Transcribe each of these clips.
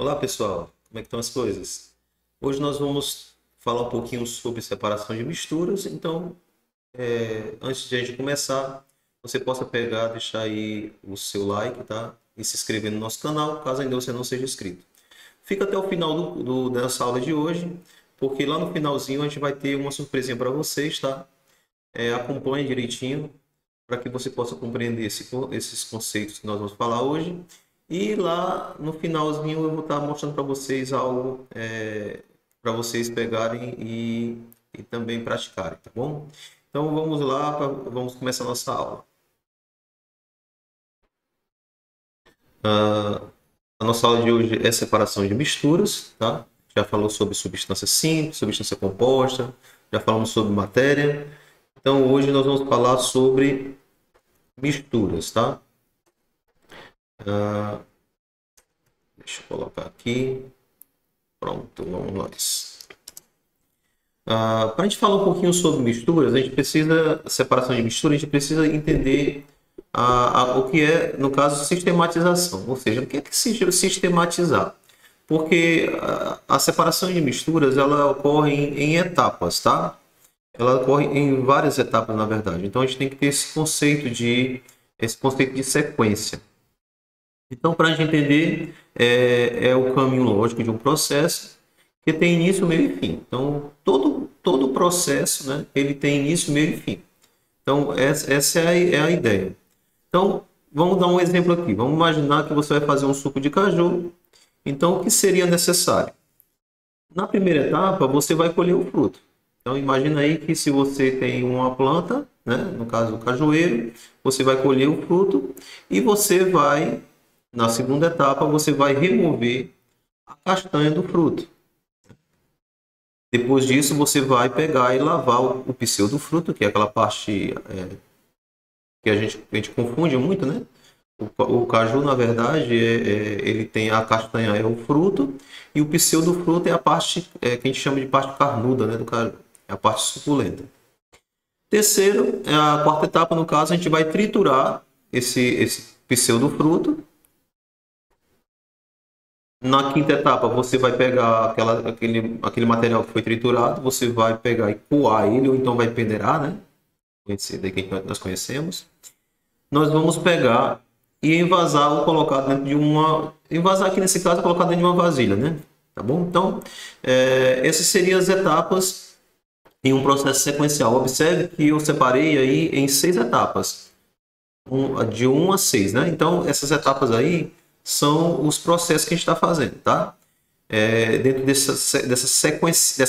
Olá pessoal, como é que estão as coisas? Hoje nós vamos falar um pouquinho sobre separação de misturas, então antes de a gente começar, você possa pegar, deixar aí o seu like, tá? E se inscrever no nosso canal, caso ainda você não seja inscrito. Fica até o final dessa aula de hoje, porque lá no finalzinho a gente vai ter uma surpresinha para vocês, tá? Acompanhe direitinho para que você possa compreender esses conceitos que nós vamos falar hoje. E lá no finalzinho eu vou estar mostrando para vocês algo para vocês pegarem e também praticarem, tá bom? Então vamos lá, vamos começar a nossa aula. A nossa aula de hoje é separação de misturas, tá? Já falou sobre substância simples, substância composta, já falamos sobre matéria. Então hoje nós vamos falar sobre misturas, tá? Deixa eu colocar aqui. Pronto, vamos nós. Para a gente falar um pouquinho sobre misturas, a gente precisa, separação de mistura, a gente precisa entender o que é, no caso, sistematização. Ou seja, o que é que significa sistematizar? Porque a separação de misturas, ela ocorre em etapas, tá? Ela ocorre em várias etapas, na verdade. Então, a gente tem que ter esse conceito de sequência. Então, para a gente entender, é o caminho lógico de um processo que tem início, meio e fim. Então, todo processo, né, ele tem início, meio e fim. Então, essa é a ideia. Então, vamos dar um exemplo aqui. Vamos imaginar que você vai fazer um suco de caju. Então, o que seria necessário? Na primeira etapa, você vai colher o fruto. Então, imagina aí que se você tem uma planta, né, no caso o cajueiro, você vai colher o fruto e você vai, na segunda etapa, você vai remover a castanha do fruto. Depois disso, você vai pegar e lavar o pseudo do fruto, que é aquela parte que a gente confunde muito, né? O caju, na verdade, ele tem a castanha é o fruto e o pseudo do fruto é a parte que a gente chama de parte carnuda, né, do caju, é a parte suculenta. Terceiro, a quarta etapa, no caso, a gente vai triturar esse pseudo fruto. Na quinta etapa, você vai pegar aquele material que foi triturado, você vai pegar e coar ele, ou então vai peneirar, né? Esse daqui que nós conhecemos. Nós vamos pegar e envasar ou colocar dentro de uma... Envasar aqui nesse caso, colocar dentro de uma vasilha, né? Tá bom? Então, essas seriam as etapas em um processo sequencial. Observe que eu separei aí em 6 etapas. De 1 a 6, né? Então, essas etapas aí são os processos que a gente está fazendo, tá? Dentro dessa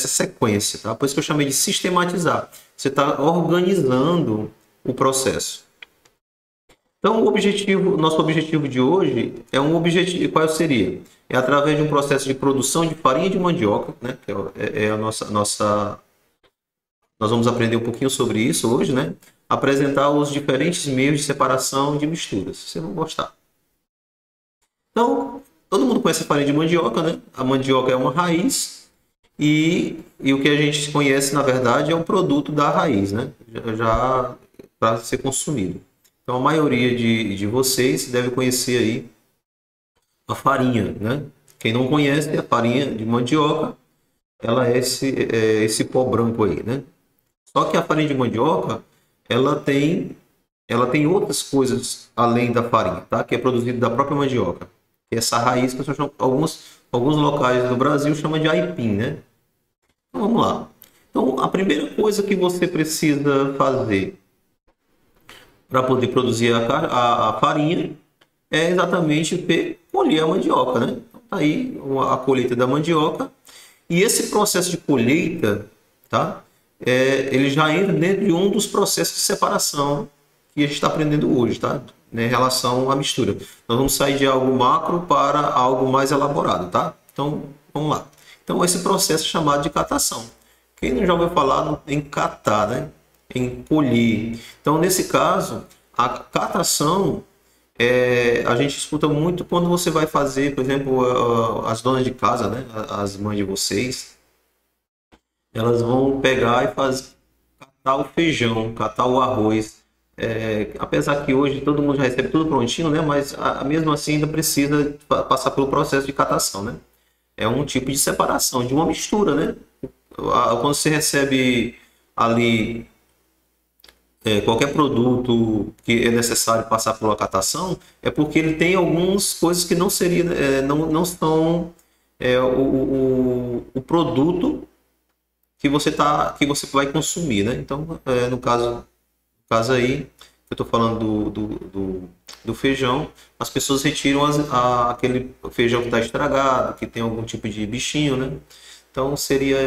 sequência, tá? Por isso que eu chamei de sistematizar. Você está organizando o processo. Então, nosso objetivo de hoje é um objetivo. Qual seria? É através de um processo de produção de farinha de mandioca, né? Que é a nossa. Nós vamos aprender um pouquinho sobre isso hoje, né? Apresentar os diferentes meios de separação de misturas. Vocês vão gostar. Então, todo mundo conhece a farinha de mandioca, né? A mandioca é uma raiz e o que a gente conhece, na verdade, é um produto da raiz, né? Já para ser consumido. Então, a maioria de vocês deve conhecer aí a farinha, né? Quem não conhece, a farinha de mandioca, ela é esse pó branco aí, né? Só que a farinha de mandioca, ela tem outras coisas além da farinha, tá? Que é produzida da própria mandioca. Essa raiz que alguns locais do Brasil chamam de aipim, né? Então, vamos lá. Então, a primeira coisa que você precisa fazer para poder produzir a farinha é exatamente colher a mandioca, né? Então, tá aí a colheita da mandioca. E esse processo de colheita, tá? Ele já entra dentro de um dos processos de separação que a gente está aprendendo hoje, tá? Né, em relação à mistura. Nós vamos sair de algo macro para algo mais elaborado, tá? Então, vamos lá. Então, esse processo é chamado de catação. Quem não já ouviu falar em catar, né? Em colher. Então, nesse caso, a catação a gente escuta muito quando você vai fazer, por exemplo, as donas de casa, né? As mães de vocês, elas vão pegar e catar o feijão, catar o arroz. Apesar que hoje todo mundo já recebe tudo prontinho, né? Mas mesmo assim ainda precisa passar pelo processo de catação, né? É um tipo de separação, de uma mistura, né? Quando você recebe ali qualquer produto que é necessário passar pela catação, é porque ele tem algumas coisas que não seria, não são o produto que você vai consumir, né? Então, no caso aí, eu estou falando do feijão, as pessoas retiram aquele feijão que está estragado, que tem algum tipo de bichinho, né? Então seria,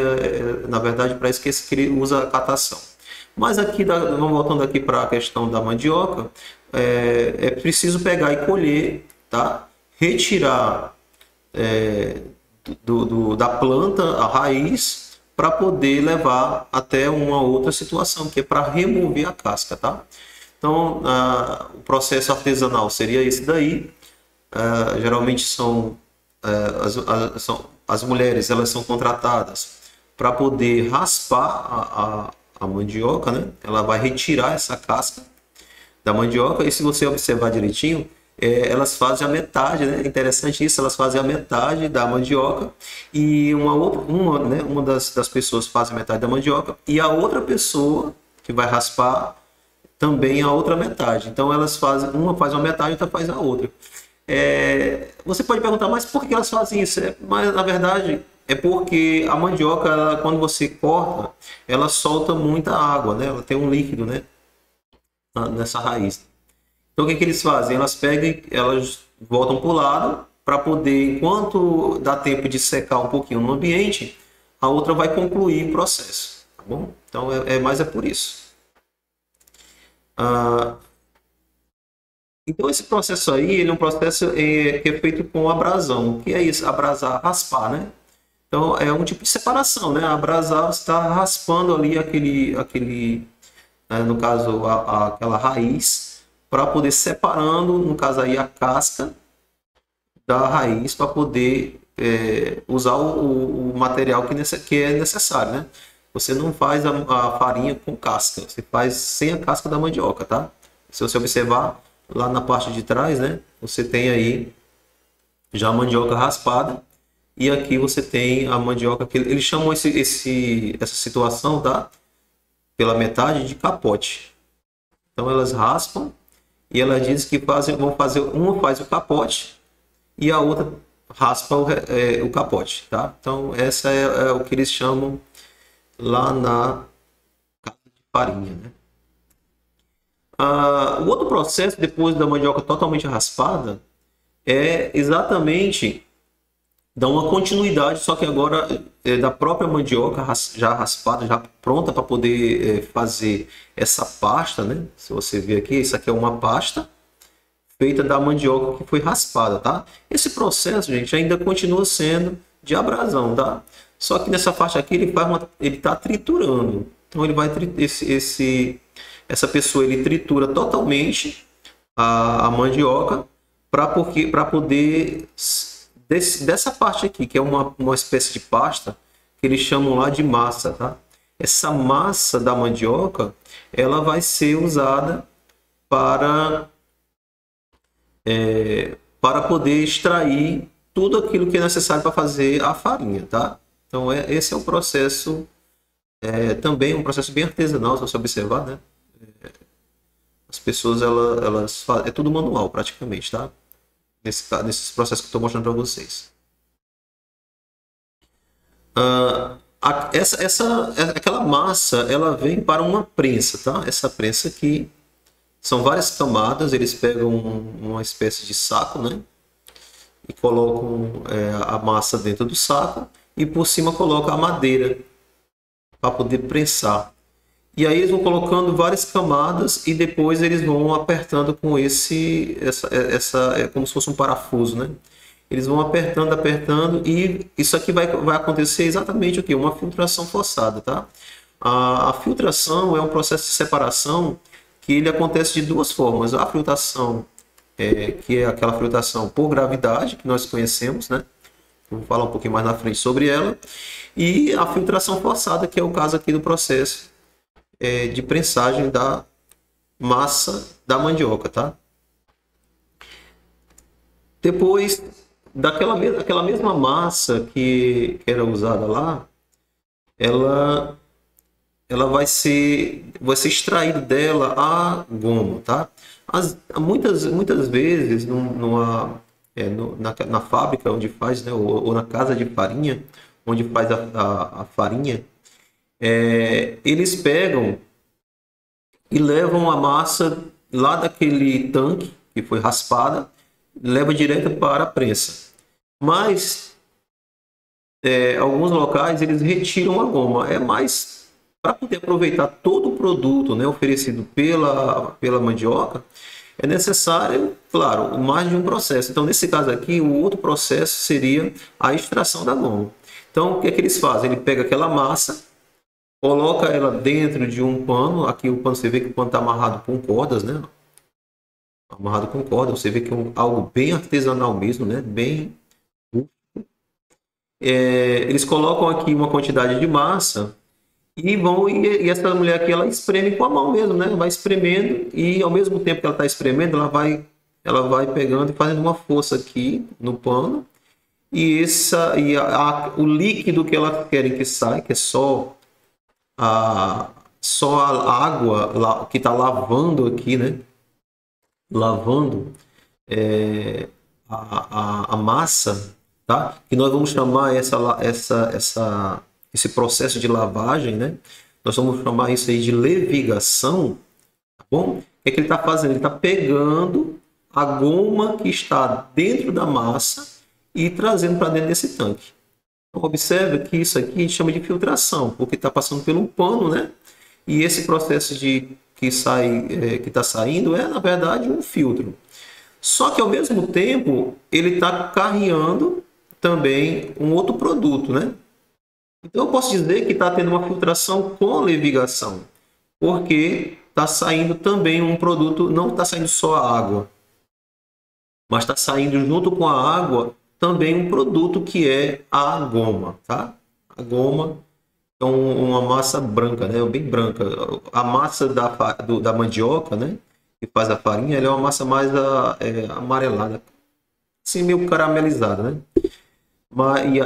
na verdade, para isso que ele usa a catação. Mas aqui, vamos voltando aqui para a questão da mandioca, é preciso pegar e colher, tá? Retirar da planta a raiz para poder levar até uma outra situação, que é para remover a casca, tá? Então, o processo artesanal seria esse daí. Geralmente são as mulheres, elas são contratadas para poder raspar a mandioca, né? Ela vai retirar essa casca da mandioca e se você observar direitinho, elas fazem a metade, né? É interessante isso, elas fazem a metade da mandioca e uma das pessoas faz a metade da mandioca e a outra pessoa que vai raspar também a outra metade. Então elas fazem, uma faz uma metade e outra faz a outra. Você pode perguntar, mas por que elas fazem isso? Mas na verdade é porque a mandioca, quando você corta, ela solta muita água, né? Ela tem um líquido, né? Nessa raiz. Então o que eles fazem? Elas pegam, elas voltam para o lado para poder, enquanto dá tempo de secar um pouquinho no ambiente, a outra vai concluir o processo, tá bom? Então mais por isso. Então esse processo aí, ele é um processo que é feito com abrasão. O que é isso? Abrasar, raspar, né? Então é um tipo de separação, né? Abrasar, você está raspando ali no caso aquela raiz, para poder separando, no caso aí a casca da raiz para poder usar o material que é necessário, né? Você não faz a farinha com casca, você faz sem a casca da mandioca, tá? Se você observar lá na parte de trás, né? Você tem aí já a mandioca raspada e aqui você tem a mandioca que eles chamam essa situação, tá? Pela metade de capote. Então elas raspam e elas dizem que uma faz o capote e a outra raspa o capote, tá? Então essa é o que eles chamam lá na casa de farinha, né? O outro processo depois da mandioca totalmente raspada é exatamente dar uma continuidade, só que agora da própria mandioca já raspada, já pronta para poder fazer essa pasta, né? Se você ver aqui, isso aqui é uma pasta feita da mandioca que foi raspada, tá? Esse processo, gente, ainda continua sendo de abrasão, tá? Só que nessa parte aqui ele está triturando. Então ele vai essa pessoa ele tritura totalmente a mandioca para poder dessa parte aqui, que é uma espécie de pasta, que eles chamam lá de massa, tá? Essa massa da mandioca, ela vai ser usada para poder extrair tudo aquilo que é necessário para fazer a farinha, tá? Então esse é um processo, também um processo bem artesanal, se você observar, né? As pessoas, elas fazem, é tudo manual praticamente, tá? Nesses processos que eu estou mostrando para vocês. Aquela massa, ela vem para uma prensa, tá? Essa prensa aqui são várias camadas, eles pegam uma espécie de saco, né? E colocam a massa dentro do saco e por cima colocam a madeira para poder prensar. E aí eles vão colocando várias camadas e depois eles vão apertando com é como se fosse um parafuso, né? Eles vão apertando, apertando e isso aqui vai acontecer exatamente o que? Uma filtração forçada, tá? A filtração é um processo de separação que ele acontece de duas formas. A filtração, que é aquela filtração por gravidade que nós conhecemos, né? Vou falar um pouquinho mais na frente sobre ela. E a filtração forçada, que é o caso aqui do processo de prensagem massa da mandioca, tá? Depois aquela mesma massa que era usada lá, ela vai ser extraído dela a goma, tá? Muitas vezes na fábrica onde faz, né, ou na casa de farinha, onde faz a farinha, eles pegam e levam a massa lá daquele tanque que foi raspada, leva direto para a prensa. Mas alguns locais eles retiram a goma. É mais para poder aproveitar todo o produto, né, oferecido pela mandioca, é necessário, claro, mais de um processo. Então, nesse caso aqui, o outro processo seria a extração da goma. Então, o que é que eles fazem? Ele pega aquela massa, coloca ela dentro de um pano. Aqui o pano, você vê que o pano está amarrado com cordas, né? Amarrado com cordas. Você vê que é algo bem artesanal mesmo, né? Bem... eles colocam aqui uma quantidade de massa e essa mulher aqui, ela espreme com a mão mesmo, né? Vai espremendo e ao mesmo tempo que ela está espremendo, ela vai pegando e fazendo uma força aqui no pano. E o líquido que elas querem que saia, que é só a água que está lavando aqui, né? Lavando a massa, tá? Que nós vamos chamar esse processo de lavagem, né? Nós vamos chamar isso aí de levigação, tá bom? O que é que ele está fazendo? Ele está pegando a goma que está dentro da massa e trazendo para dentro desse tanque. Então, observe que isso aqui a gente chama de filtração, porque está passando pelo pano, né? E esse processo que está saindo na verdade, um filtro. Só que, ao mesmo tempo, ele está carreando também um outro produto, né? Então, eu posso dizer que está tendo uma filtração com levigação, porque está saindo também um produto, não está saindo só a água, mas está saindo junto com a água também um produto que é a goma, tá? A goma é uma massa branca, né? Bem branca. A massa da mandioca, né? Que faz a farinha, ela é uma massa mais amarelada, assim meio caramelizada, né?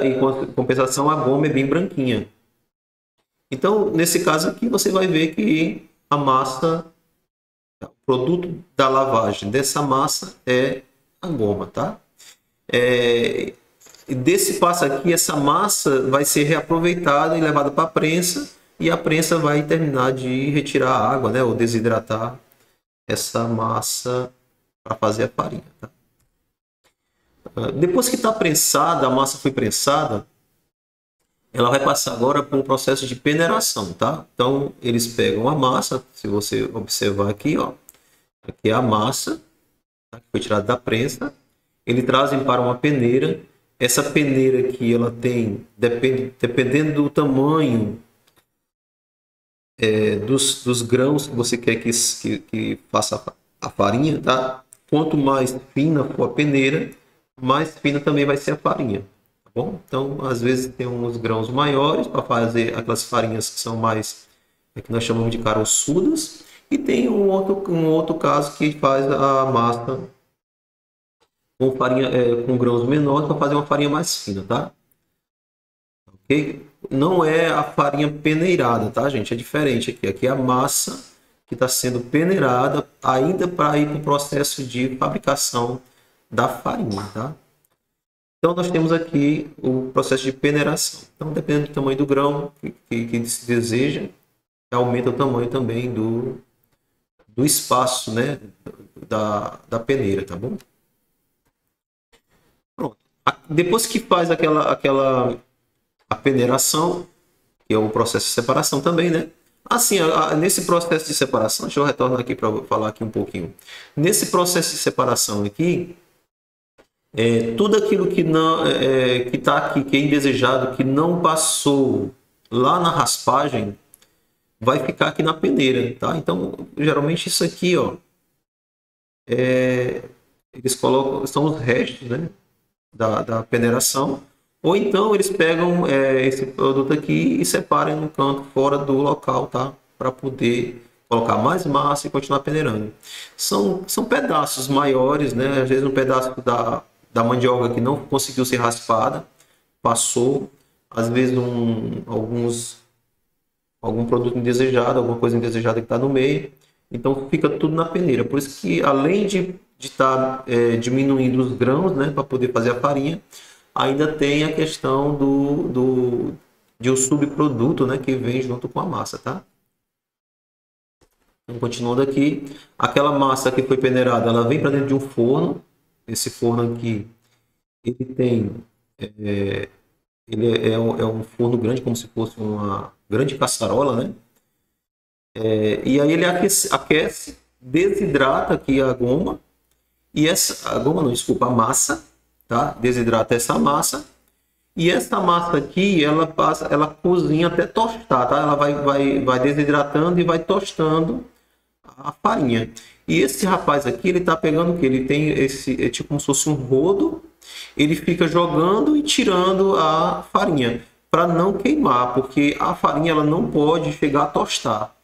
Em compensação, a goma é bem branquinha. Então, nesse caso aqui, você vai ver que a massa, o produto da lavagem dessa massa é a goma, tá? Desse passo aqui, essa massa vai ser reaproveitada e levada para a prensa, e a prensa vai terminar de retirar a água, né? Ou desidratar essa massa para fazer a farinha, tá? Depois que está prensada, a massa foi prensada, ela vai passar agora por um processo de peneiração, tá? Então, eles pegam a massa, se você observar aqui, ó, aqui é a massa, tá? Que foi tirada da prensa, eles trazem para uma peneira. Essa peneira aqui, ela tem, dependendo do tamanho dos grãos que você quer que faça a farinha, tá? Quanto mais fina for a peneira, mais fina também vai ser a farinha, tá bom? Então, às vezes tem uns grãos maiores para fazer aquelas farinhas que são mais, que nós chamamos de caroçudas, e tem um outro caso que faz a massa com farinha, com grãos menores para fazer uma farinha mais fina, tá? Ok? Não é a farinha peneirada, tá, gente? É diferente aqui. Aqui é a massa que está sendo peneirada ainda para ir para o processo de fabricação da farinha, tá? Então, nós temos aqui o processo de peneiração. Então, dependendo do tamanho do grão que se deseja, aumenta o tamanho também do espaço, né, da peneira, tá bom? Pronto. Depois que faz a peneiração, que é o processo de separação também, né? Assim, nesse processo de separação, deixa eu retornar aqui para falar aqui um pouquinho. Nesse processo de separação aqui, tudo aquilo que não que está aqui, que é indesejado, que não passou lá na raspagem, vai ficar aqui na peneira, tá? Então, geralmente isso aqui, ó, eles colocam, são os restos, né, da peneiração, ou então eles pegam esse produto aqui e separam no canto fora do local, tá? Para poder colocar mais massa e continuar peneirando. São pedaços maiores, né? Às vezes um pedaço da mandioca que não conseguiu ser raspada, passou. Às vezes algum produto indesejado, alguma coisa indesejada que está no meio. Então fica tudo na peneira. Por isso que além de estar diminuindo os grãos, né, para poder fazer a farinha, ainda tem a questão de um subproduto, né, que vem junto com a massa, tá? Então, continuando aqui, aquela massa que foi peneirada, ela vem para dentro de um forno. Esse forno aqui, ele tem, é um forno grande, como se fosse uma grande caçarola, né? E aí ele aquece, desidrata aqui a goma, e a goma não, desculpa, a massa, tá? Desidrata essa massa, e essa massa aqui, ela cozinha até tostar, tá? Ela vai desidratando e vai tostando a farinha. E esse rapaz aqui, ele tá pegando o que? Ele tem esse, tipo como se fosse um rodo, ele fica jogando e tirando a farinha, para não queimar, porque a farinha ela não pode chegar a tostar.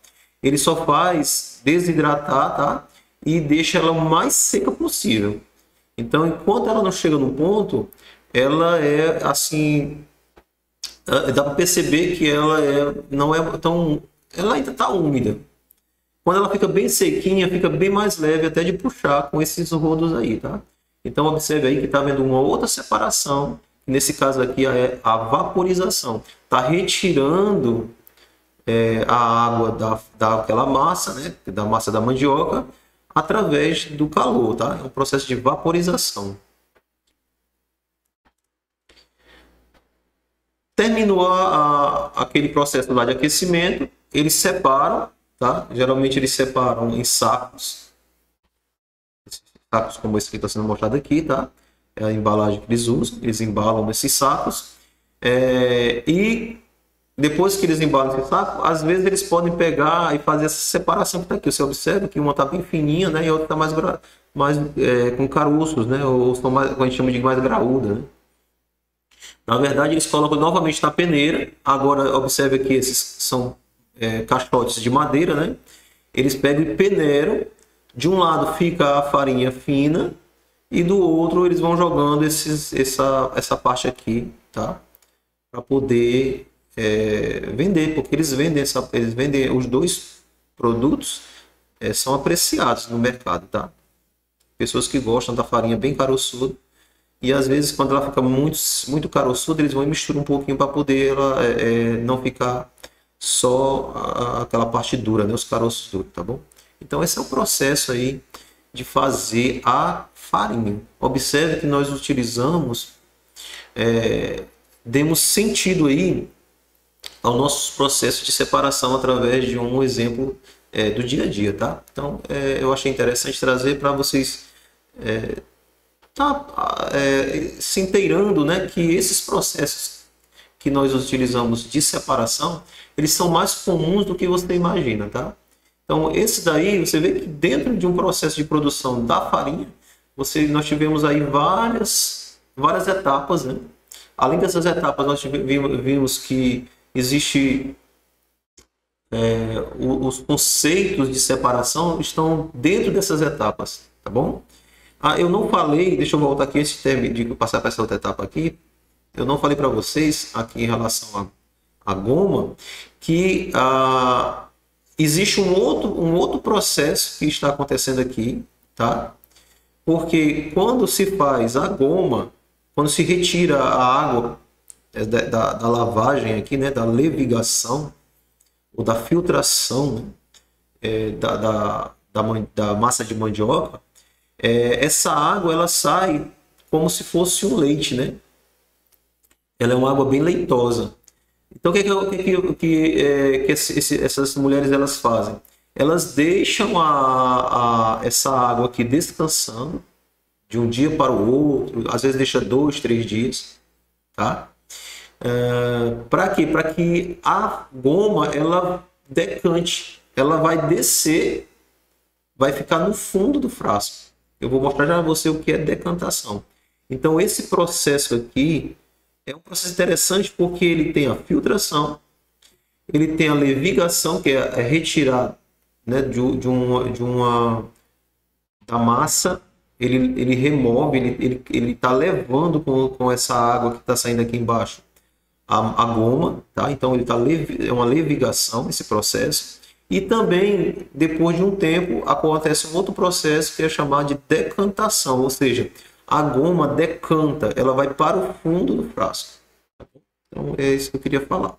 Ele só faz desidratar, tá? E deixa ela o mais seca possível. Então, enquanto ela não chega no ponto, ela é assim, dá para perceber que ela não é tão, ela ainda está úmida. Quando ela fica bem sequinha, fica bem mais leve até de puxar com esses rodos aí, tá? Então observe aí que está vendo uma outra separação. Nesse caso aqui é a vaporização. Está retirando a água daquela massa, né? Da massa da mandioca, através do calor, tá? É um processo de vaporização. Terminou aquele processo lá de aquecimento, eles separam, tá? Geralmente eles separam em sacos. Sacos como esse que está sendo mostrado aqui, tá? É a embalagem que eles usam, eles embalam nesses sacos. E depois que eles embalam esse saco, às vezes eles podem pegar e fazer essa separação que está aqui. Você observa que uma está bem fininha, né? E a outra está mais com caroços, né? Ou são mais, a gente chama de mais graúda, né? Na verdade, eles colocam novamente na peneira. Agora, observe que esses são caixotes de madeira, né? Eles pegam e peneiram. De um lado fica a farinha fina e do outro eles vão jogando essa parte aqui, tá? Para poder vender, porque eles vendem os dois produtos, são apreciados no mercado, tá? Pessoas que gostam da farinha bem caroçuda. E às vezes, quando ela fica muito caroçuda, eles vão e misturam um pouquinho para poder ela não ficar só aquela parte dura, né? Os caroços duros, tá bom? Então, esse é o processo aí de fazer a farinha. Observe que nós utilizamos, demos sentido aí ao nosso processo de separação através de um exemplo do dia a dia, tá? Então, eu achei interessante trazer para vocês se inteirando, né, que esses processos que nós utilizamos de separação, eles são mais comuns do que você imagina, tá? Então, esse daí, você vê que dentro de um processo de produção da farinha, nós tivemos aí várias etapas, né? Além dessas etapas, nós vimos que existe os conceitos de separação estão dentro dessas etapas, tá bom? Eu não falei, deixa eu voltar aqui antes de passar para essa outra etapa aqui. Eu não falei para vocês aqui em relação à goma que existe um outro processo que está acontecendo aqui, tá? Porque quando se faz a goma, quando se retira a água da lavagem aqui, né, da levigação ou da filtração, né, da massa de mandioca, essa água ela sai como se fosse um leite, né? Ela é uma água bem leitosa. Então, o que essas mulheres elas fazem? Elas deixam essa água aqui descansando de um dia para o outro, às vezes deixa 2, 3 dias, tá? Para quê? Para que a goma ela decante, ela vai descer, vai ficar no fundo do frasco. Eu vou mostrar já a você o que é decantação. Então, esse processo aqui é um processo interessante porque ele tem a filtração, ele tem a levigação, que é retirar né, da massa, ele remove, ele está levando com essa água que está saindo aqui embaixo a goma, tá? Então ele é uma levigação esse processo. E também, depois de um tempo, acontece um outro processo que é chamado de decantação, ou seja, a goma decanta, ela vai para o fundo do frasco. Então é isso que eu queria falar.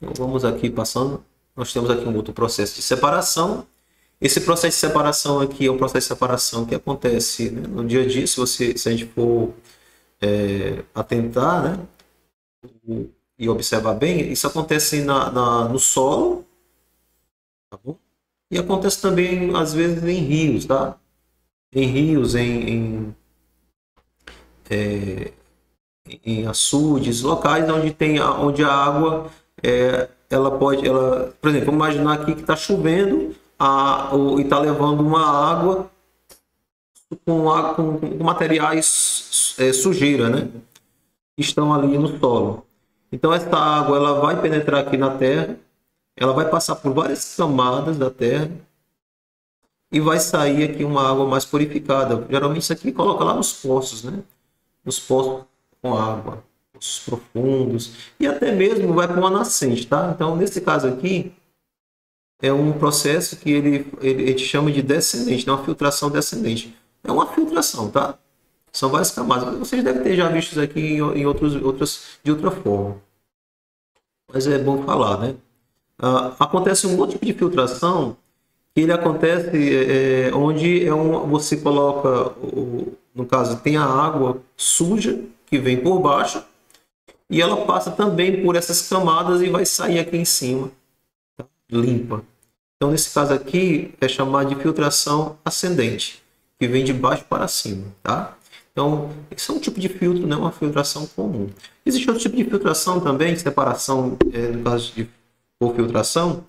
Então vamos aqui passando. Nós temos aqui um outro processo de separação. Esse processo de separação aqui é um processo de separação que acontece, né, no dia a dia, se a gente for atentar, né, e observar bem, isso acontece no solo, tá bom? E acontece também, às vezes, em rios, tá? Em rios, em açudes, locais onde a água, por exemplo, vamos imaginar aqui que está chovendo e está levando uma água com materiais sujeira, né? Que estão ali no solo. Então essa água ela vai penetrar aqui na terra, ela vai passar por várias camadas da terra e vai sair aqui uma água mais purificada. Geralmente isso aqui coloca lá nos poços, né? Nos poços com água, poços profundos, e até mesmo vai para uma nascente, tá? Então nesse caso aqui é um processo que a gente chama de descendente, né? Uma filtração descendente. É uma filtração, tá? São várias camadas. Vocês devem ter já visto isso aqui em de outra forma. Mas é bom falar, né? Acontece um outro tipo de filtração, que ele acontece onde você coloca, no caso, tem a água suja que vem por baixo e ela passa também por essas camadas e vai sair aqui em cima, tá? Limpa. Então, nesse caso aqui, é chamado de filtração ascendente, que vem de baixo para cima, tá? Então, esse é um tipo de filtro, né? Uma filtração comum. Existe outro tipo de filtração também, de separação, no caso de por filtração,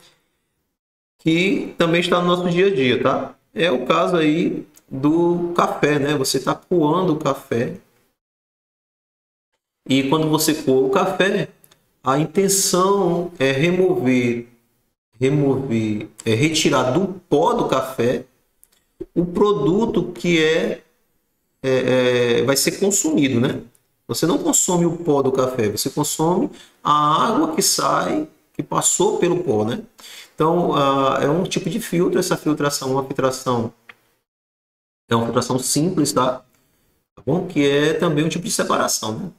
que também está no nosso dia a dia, tá? É o caso aí do café, né? Você está coando o café e quando você coa o café, a intenção é retirar do pó do café o produto que vai ser consumido, né? Você não consome o pó do café, você consome a água que sai, que passou pelo pó, né? Então, é um tipo de filtro, essa filtração, é uma filtração simples, tá? Tá bom? Que é também um tipo de separação, né?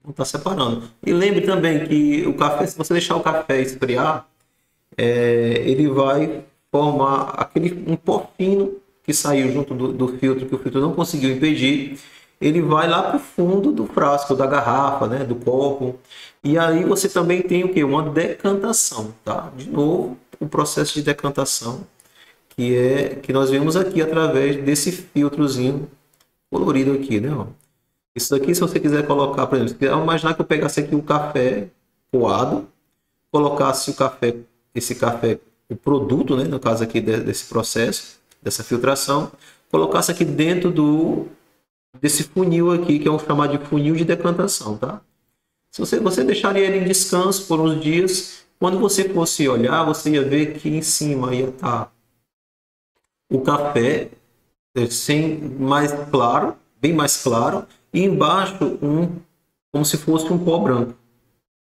Não está separando. E lembre também que o café, se você deixar o café esfriar, ele vai formar um pó fino que saiu junto do filtro, que o filtro não conseguiu impedir. Ele vai lá para o fundo do frasco, da garrafa, né, do copo. E aí você também tem o quê? Uma decantação, tá? De novo, o processo de decantação, que nós vemos aqui através desse filtrozinho colorido aqui, né? Ó. Isso daqui, se você quiser colocar, por exemplo, vamos imaginar que eu pegasse aqui o café coado, colocasse esse café, o produto, né, no caso aqui desse processo, dessa filtração, colocasse aqui dentro desse funil aqui, que é o chamado de funil de decantação, tá? Se você deixaria ele em descanso por uns dias, quando você fosse olhar, você ia ver que em cima ia estar o café bem mais claro, e embaixo como se fosse um pó branco.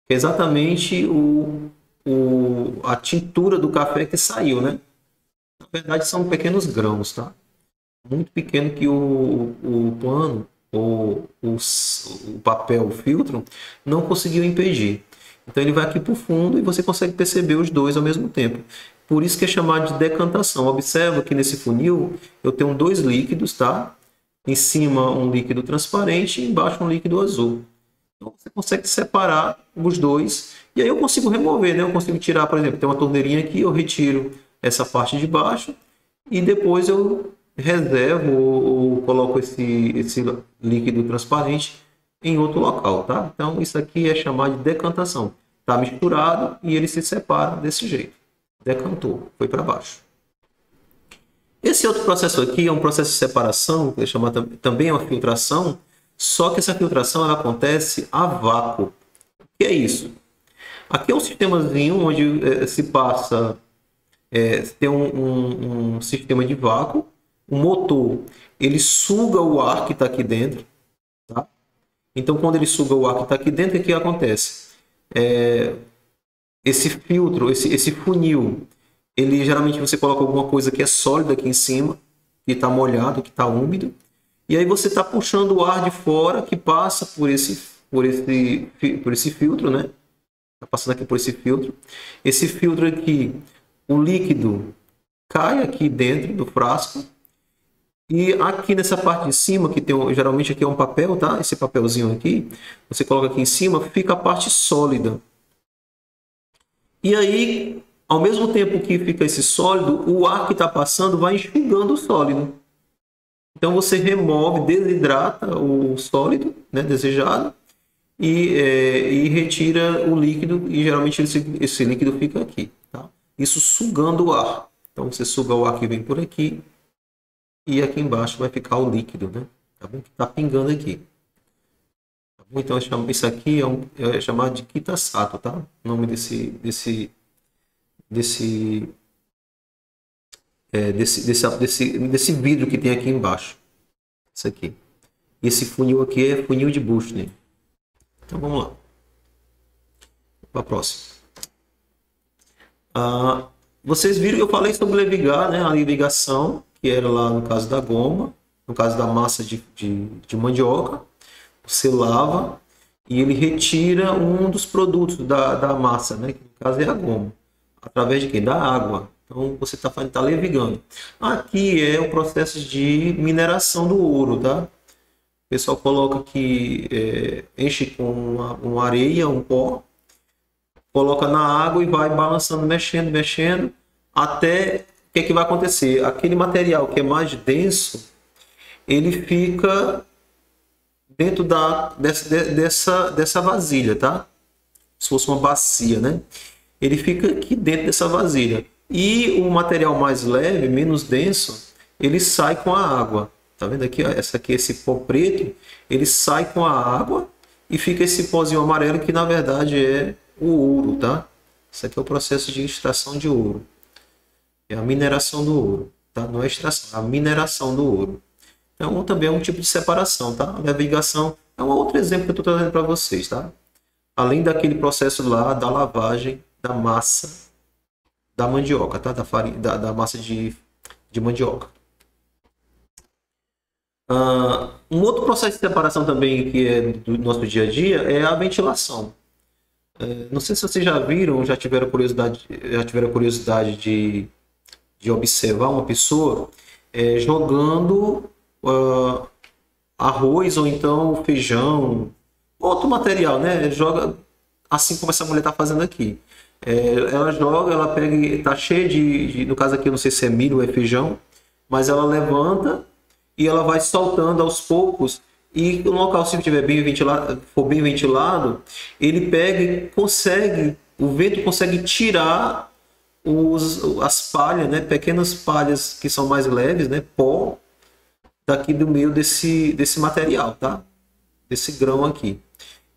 Que é exatamente a tintura do café que saiu, né? Na verdade, são pequenos grãos, tá? Muito pequeno que o pano ou o papel, o filtro, não conseguiu impedir. Então ele vai aqui para o fundo e você consegue perceber os dois ao mesmo tempo. Por isso que é chamado de decantação. Observa que nesse funil eu tenho dois líquidos, tá? Em cima um líquido transparente e embaixo um líquido azul. Então você consegue separar os dois e aí eu consigo remover, né? Eu consigo tirar, por exemplo, tem uma torneirinha aqui, eu retiro essa parte de baixo e depois eu reservo ou coloco esse líquido transparente em outro local, tá? Então isso aqui é chamado de decantação. Está misturado e ele se separa desse jeito. Decantou, foi para baixo. Esse outro processo aqui é um processo de separação, que é chamado também uma filtração, só que essa filtração ela acontece a vácuo. O que é isso? Aqui é um sistemazinho onde se passa tem um sistema de vácuo, o motor, ele suga o ar que está aqui dentro, tá? Então, quando ele suga o ar que está aqui dentro, o que acontece? Esse filtro, esse funil, ele geralmente você coloca alguma coisa que é sólida aqui em cima, que está molhado, que está úmido, e aí você está puxando o ar de fora que passa por esse filtro, né? Está passando aqui por esse filtro. Esse filtro aqui, o líquido cai aqui dentro do frasco. E aqui nessa parte de cima, que tem geralmente aqui é um papel, tá? Esse papelzinho aqui, você coloca aqui em cima, fica a parte sólida. E aí, ao mesmo tempo que fica esse sólido, o ar que está passando vai enxugando o sólido. Então você remove, desidrata o sólido, né, desejado, e retira o líquido, e geralmente esse líquido fica aqui, tá? Isso sugando o ar. Então você suga o ar que vem por aqui, e aqui embaixo vai ficar o líquido, né? Tá bom? Que tá pingando aqui. Tá bom? Então isso aqui é chamado de Kitasato, tá? O nome desse vidro que tem aqui embaixo. Isso aqui. Esse funil aqui é funil de Bushnell. Então vamos lá. Para a próxima. Vocês viram que eu falei sobre levigar, né? A levigação, que era lá no caso da goma, no caso da massa de mandioca. Você lava e ele retira um dos produtos da massa, né? Que no caso é a goma. Através de quê? Da água. Então você está levigando. Aqui é o processo de mineração do ouro, tá? O pessoal coloca que enche com uma areia, um pó, coloca na água e vai balançando, mexendo, até o que vai acontecer? Aquele material que é mais denso, ele fica dentro dessa vasilha, tá? Se fosse uma bacia, né? Ele fica aqui dentro dessa vasilha. E o material mais leve, menos denso, ele sai com a água. Tá vendo aqui? Ó? Esse pó preto, ele sai com a água e fica esse pozinho amarelo que na verdade é o ouro, tá? Isso aqui é o processo de extração de ouro. É a mineração do ouro, tá? Não é extração, é a mineração do ouro. Então também é um tipo de separação, tá? A levigação é um outro exemplo que eu estou trazendo para vocês, tá? Além daquele processo lá da lavagem da massa da mandioca, tá? Da massa de mandioca. Um outro processo de separação também que é do nosso dia a dia é a ventilação. Não sei se vocês já viram, já tiveram curiosidade de observar uma pessoa jogando arroz ou então feijão, outro material, né? Joga assim como essa mulher está fazendo aqui. Ela joga, ela pega, está cheia no caso aqui eu não sei se é milho ou é feijão, mas ela levanta e ela vai soltando aos poucos. E o local, se estiver bem ventilado, for bem ventilado, ele pega e o vento consegue tirar as palhas, né? Pequenas palhas que são mais leves, né? Pó, daqui do meio desse material, tá? Desse grão aqui.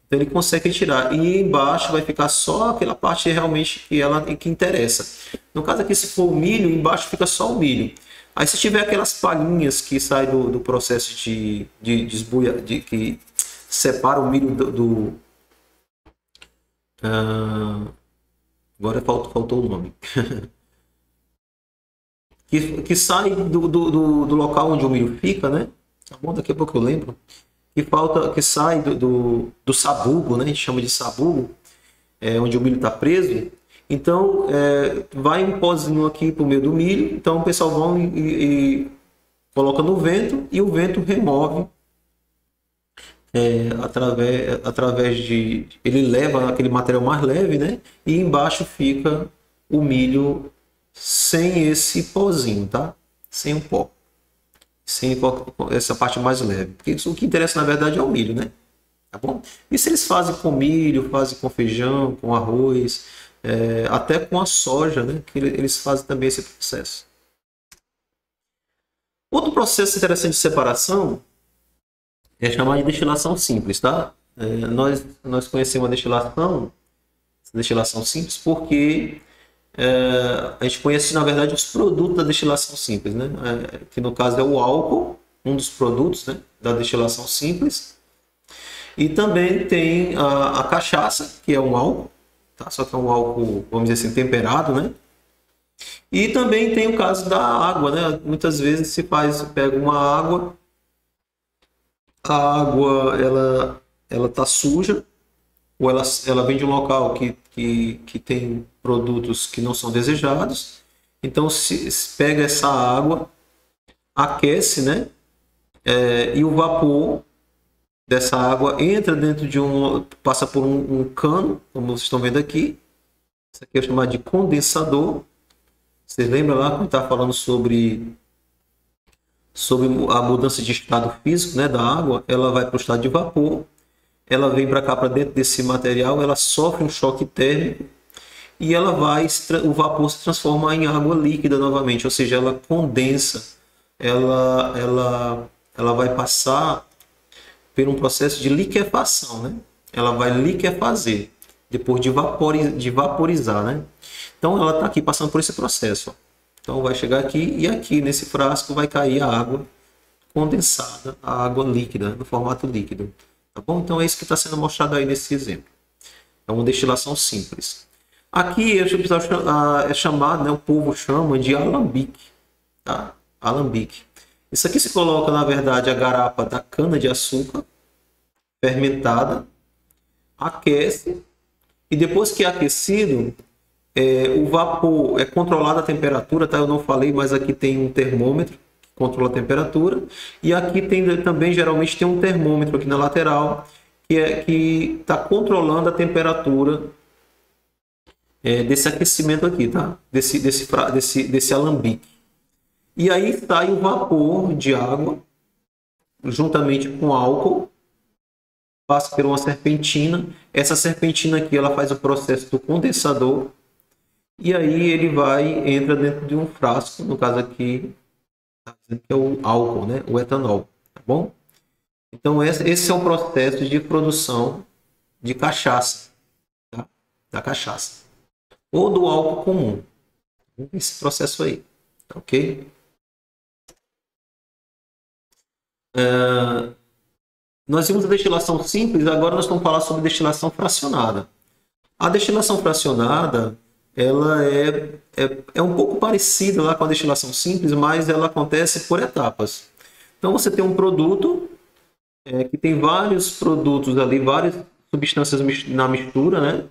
Então ele consegue tirar. E embaixo vai ficar só aquela parte realmente que interessa. No caso aqui, se for o milho, embaixo fica só o milho. Aí se tiver aquelas palhinhas que saem do processo de que separa o milho agora faltou o nome. que sai do local onde o milho fica, né? Tá bom, daqui a pouco eu lembro. Que sai do sabugo, né? A gente chama de sabugo, onde o milho está preso. Então, vai um pozinho aqui para o meio do milho. Então, o pessoal vão e coloca no vento e o vento remove através de... Ele leva aquele material mais leve, né? E embaixo fica o milho sem esse pozinho, tá? Sem o pó. Sem essa parte mais leve. Porque o que interessa, na verdade, é o milho, né? Tá bom? E se eles fazem com milho, fazem com feijão, com arroz... até com a soja, né, que eles fazem também esse processo. Outro processo interessante de separação é chamado de destilação simples, tá? Nós conhecemos a destilação simples porque a gente conhece, na verdade, os produtos da destilação simples, né? Que no caso é o álcool, um dos produtos, né, da destilação simples. E também tem a cachaça, que é um álcool, tá? Só que é um álcool, vamos dizer assim, temperado, né? E também tem o caso da água, né? Muitas vezes se pega uma água, a água ela tá suja, ou ela vem de um local que tem produtos que não são desejados. Então se pega essa água, aquece, né? E o vapor dessa água entra dentro passa por um cano, como vocês estão vendo aqui. Isso aqui é chamado de condensador. Vocês lembram lá quando está falando sobre a mudança de estado físico, né, da água? Ela vai para o estado de vapor, ela vem para cá, para dentro desse material, ela sofre um choque térmico e o vapor se transforma em água líquida novamente, ou seja, ela condensa, ela vai passar por um processo de liquefação, né? Ela vai liquefazer depois de vaporizar, né? Então ela está aqui passando por esse processo. Ó. Então vai chegar aqui e aqui nesse frasco vai cair a água condensada, a água líquida, no formato líquido. Tá bom? Então é isso que está sendo mostrado aí nesse exemplo. É uma destilação simples. Aqui é chamado, né, o povo chama de alambique. Tá? Alambique. Isso aqui se coloca, na verdade, a garapa da cana-de-açúcar fermentada, aquece, e depois que é aquecido, o vapor é controlado a temperatura, tá? Eu não falei, mas aqui tem um termômetro que controla a temperatura, e aqui também geralmente tem um termômetro aqui na lateral que está controlando a temperatura desse aquecimento aqui, tá? Desse alambique. E aí sai o vapor de água juntamente com álcool, passa por uma serpentina. Essa serpentina aqui ela faz o processo do condensador. E aí ele entra dentro de um frasco, no caso aqui, que é o álcool, né? O etanol, tá bom? Então esse é o processo de produção de cachaça, tá? Da cachaça. Ou do álcool comum. Esse processo aí, tá ok? Nós vimos a destilação simples, agora nós vamos falar sobre destilação fracionada. A destilação fracionada ela é um pouco parecida lá com a destilação simples, mas ela acontece por etapas. Então você tem um produto que tem vários produtos ali, várias substâncias na mistura, né?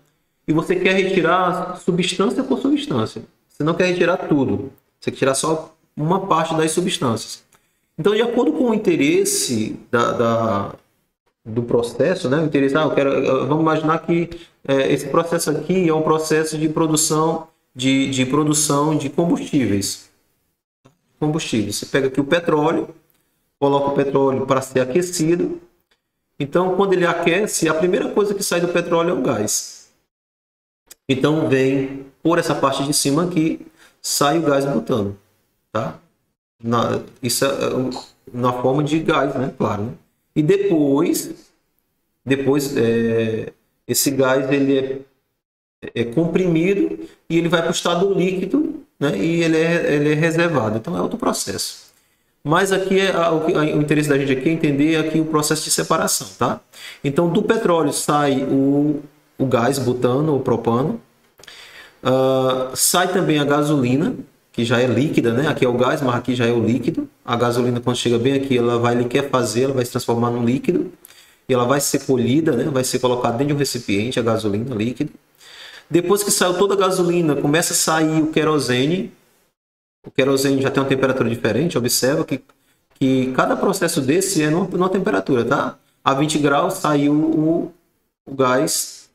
E você quer retirar substância por substância. Você não quer retirar tudo. Você quer tirar só uma parte das substâncias. Então, de acordo com o interesse do processo, né? O interesse, vamos imaginar que esse processo aqui é um processo de produção de combustíveis. Você pega aqui o petróleo, coloca o petróleo para ser aquecido. Então, quando ele aquece, a primeira coisa que sai do petróleo é o gás. Então, vem por essa parte de cima aqui, sai o gás butano, tá? Isso é na forma de gás, né? Claro, né? E depois esse gás ele é comprimido e ele vai para o estado líquido, né? E ele é reservado. Então é outro processo. Mas aqui o interesse da gente aqui é entender aqui o processo de separação, tá? Então do petróleo sai o gás butano ou propano, sai também a gasolina, que já é líquida, né? Aqui é o gás, mas aqui já é o líquido. A gasolina, quando chega bem aqui, ela vai liquefazer, ela vai se transformar num líquido. E ela vai ser polida, né? Vai ser colocada dentro de um recipiente, a gasolina líquida. Depois que saiu toda a gasolina, começa a sair o querosene. O querosene já tem uma temperatura diferente. Observa que cada processo desse é numa temperatura, tá? A 20 graus saiu o gás.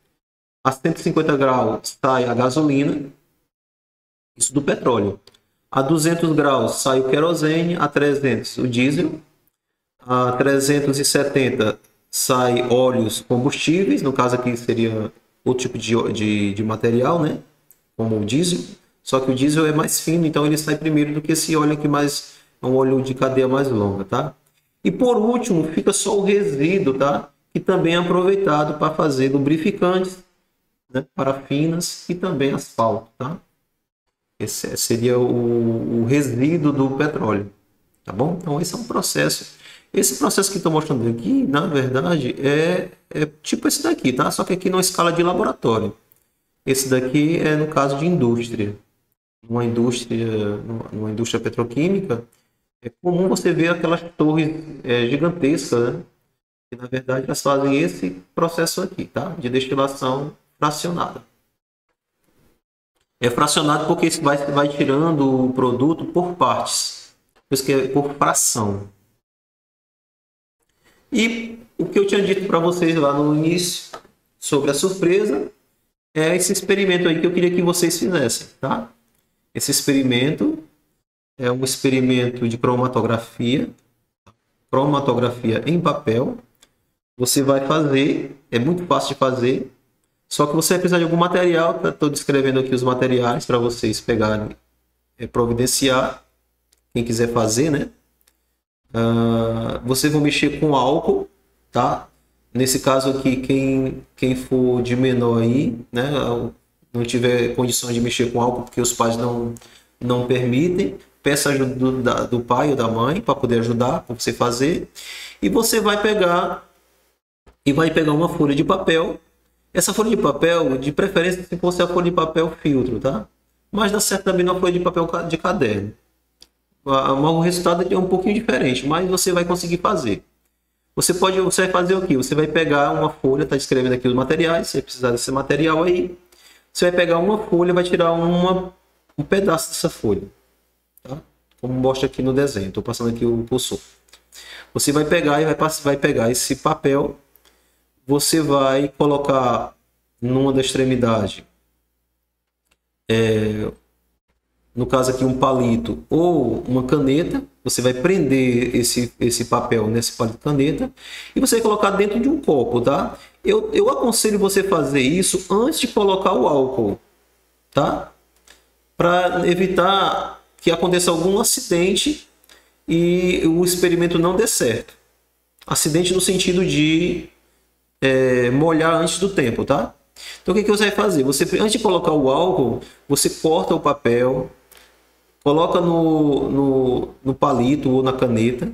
A 150 graus sai a gasolina. Isso do petróleo. A 200 graus sai o querosene, a 300 o diesel, a 370 sai óleos combustíveis, no caso aqui seria outro tipo de material, né? Como o diesel, só que o diesel é mais fino, então ele sai primeiro do que esse óleo aqui mais, é um óleo de cadeia mais longa, tá? E por último fica só o resíduo, tá? Que também é aproveitado para fazer lubrificantes, né? Parafinas e também asfalto, tá? Esse seria o resíduo do petróleo, tá bom? Então esse é um processo. Esse processo que estou mostrando aqui, na verdade, é tipo esse daqui, tá? Só que aqui numa escala de laboratório. Esse daqui é no caso de indústria. Numa indústria petroquímica, é comum você ver aquelas torres gigantescas, né? Que na verdade elas fazem esse processo aqui, tá? De destilação fracionada. É fracionado porque isso vai tirando o produto por partes. Por isso que é por fração. E o que eu tinha dito para vocês lá no início sobre a surpresa é esse experimento aí que eu queria que vocês fizessem, tá? Esse experimento é um experimento de cromatografia em papel. Você vai fazer, é muito fácil de fazer, só que você vai precisar de algum material. Eu estou descrevendo aqui os materiais para vocês pegarem, providenciar, quem quiser fazer, né? Vocês vão mexer com álcool, tá? Nesse caso aqui, quem for de menor aí, né? Não tiver condições de mexer com álcool porque os pais não permitem, peça ajuda do pai ou da mãe para poder ajudar para você fazer. E você vai pegar uma folha de papel. Essa folha de papel, de preferência, se fosse a folha de papel filtro, tá? Mas dá certo também na folha de papel de caderno. O resultado é um pouquinho diferente, mas você vai conseguir fazer. Você vai fazer o quê? Você vai pegar uma folha, está escrevendo aqui os materiais, você vai precisar desse material aí. Você vai pegar uma folha, vai tirar um pedaço dessa folha, tá? Como mostra aqui no desenho. Estou passando aqui o cursor. Você vai pegar e vai pegar esse papel. Você vai colocar numa da extremidade, no caso aqui um palito ou uma caneta. Você vai prender esse papel nesse palito caneta e você vai colocar dentro de um copo, tá? Eu aconselho você fazer isso antes de colocar o álcool, tá? Para evitar que aconteça algum acidente e o experimento não dê certo. Acidente no sentido de molhar antes do tempo, tá? Então o que você vai fazer? Antes de colocar o álcool, você corta o papel, coloca no palito ou na caneta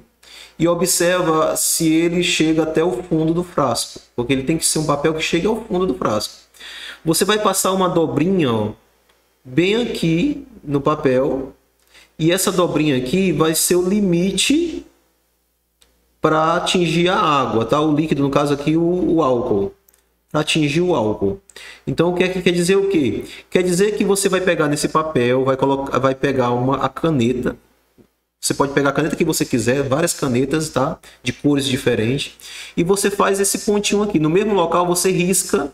e observa se ele chega até o fundo do frasco, porque ele tem que ser um papel que chegue ao fundo do frasco. Você vai passar uma dobrinha, ó, bem aqui no papel, e essa dobrinha aqui vai ser o limite para atingir a água, tá? O líquido, no caso aqui, o álcool. Para atingir o álcool. Então, o que é que quer dizer o quê? Quer dizer que você vai pegar nesse papel, vai pegar a caneta. Você pode pegar a caneta que você quiser, várias canetas, tá? De cores diferentes. E você faz esse pontinho aqui. No mesmo local, você risca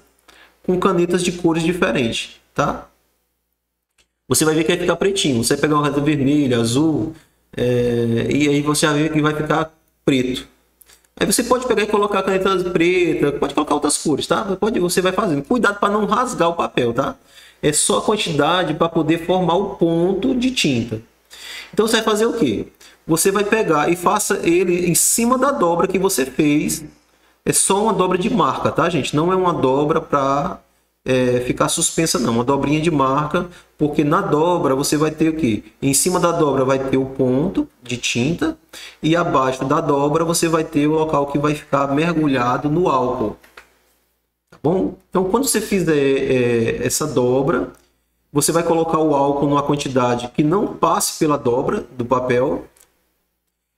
com canetas de cores diferentes, tá? Você vai ver que vai ficar pretinho. Você vai pegar uma caneta vermelha, azul, e aí você vai ver que vai ficar preto. Aí você pode pegar e colocar a caneta preta, pode colocar outras cores, tá? Você vai fazendo. Cuidado para não rasgar o papel, tá? É só a quantidade para poder formar o ponto de tinta. Então você vai fazer o quê? Você vai pegar e faça ele em cima da dobra que você fez. É só uma dobra de marca, tá, gente? Não é uma dobra para ficar suspensa, não. Uma dobrinha de marca, porque na dobra você vai ter o quê? Em cima da dobra vai ter o ponto de tinta e abaixo da dobra você vai ter o local que vai ficar mergulhado no álcool. Tá bom? Então, quando você fizer essa dobra, você vai colocar o álcool numa quantidade que não passe pela dobra do papel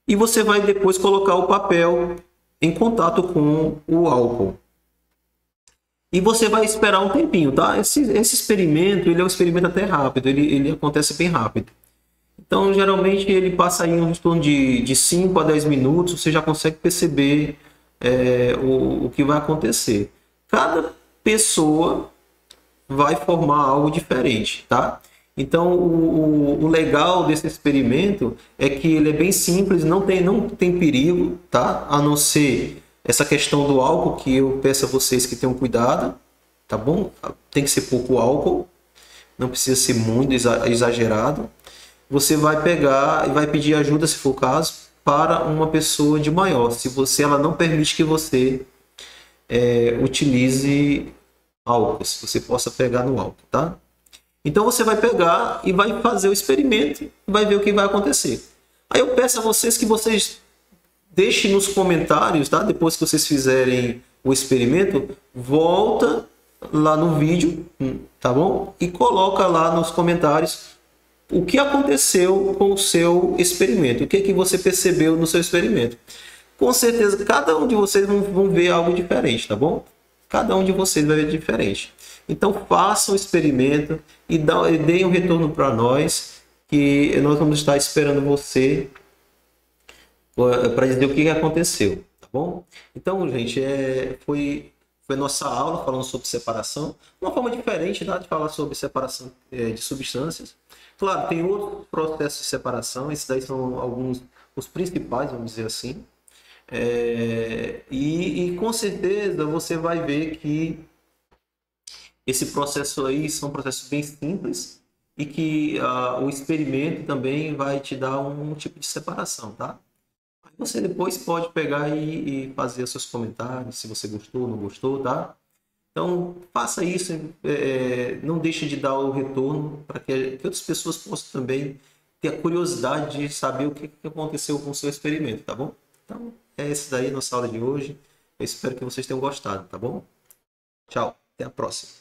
e você vai depois colocar o papel em contato com o álcool. E você vai esperar um tempinho, tá? Esse experimento, ele é um experimento até rápido, ele acontece bem rápido. Então, geralmente, ele passa aí em torno de 5 a 10 minutos, você já consegue perceber o que vai acontecer. Cada pessoa vai formar algo diferente, tá? Então, o legal desse experimento é que ele é bem simples, não tem perigo, tá? A não ser essa questão do álcool, que eu peço a vocês que tenham cuidado, tá bom? Tem que ser pouco álcool, não precisa ser muito exagerado. Você vai pegar e vai pedir ajuda, se for o caso, para uma pessoa de maior, se ela não permite que você utilize álcool, se você possa pegar no álcool, tá? Então você vai pegar e vai fazer o experimento e vai ver o que vai acontecer. Aí eu peço a vocês que vocês deixem nos comentários, tá? Depois que vocês fizerem o experimento, volta lá no vídeo, tá bom? E coloca lá nos comentários o que aconteceu com o seu experimento, o que que você percebeu no seu experimento. Com certeza, cada um de vocês vão ver algo diferente, tá bom? Cada um de vocês vai ver diferente. Então, façam o experimento e deem um retorno para nós, que nós vamos estar esperando você para dizer o que aconteceu, tá bom? Então, gente, foi nossa aula falando sobre separação, uma forma diferente, tá, de falar sobre separação de substâncias. Claro, tem outros processos de separação, esses daí são alguns, os principais, vamos dizer assim. E com certeza você vai ver que esse processo aí são processos bem simples e que o experimento também vai te dar um tipo de separação, tá? Aí você depois pode pegar e fazer os seus comentários, se você gostou, não gostou, tá? Então, faça isso, não deixe de dar o retorno para que outras pessoas possam também ter a curiosidade de saber o que aconteceu com o seu experimento, tá bom? Então, é esse daí a nossa aula de hoje. Eu espero que vocês tenham gostado, tá bom? Tchau, até a próxima.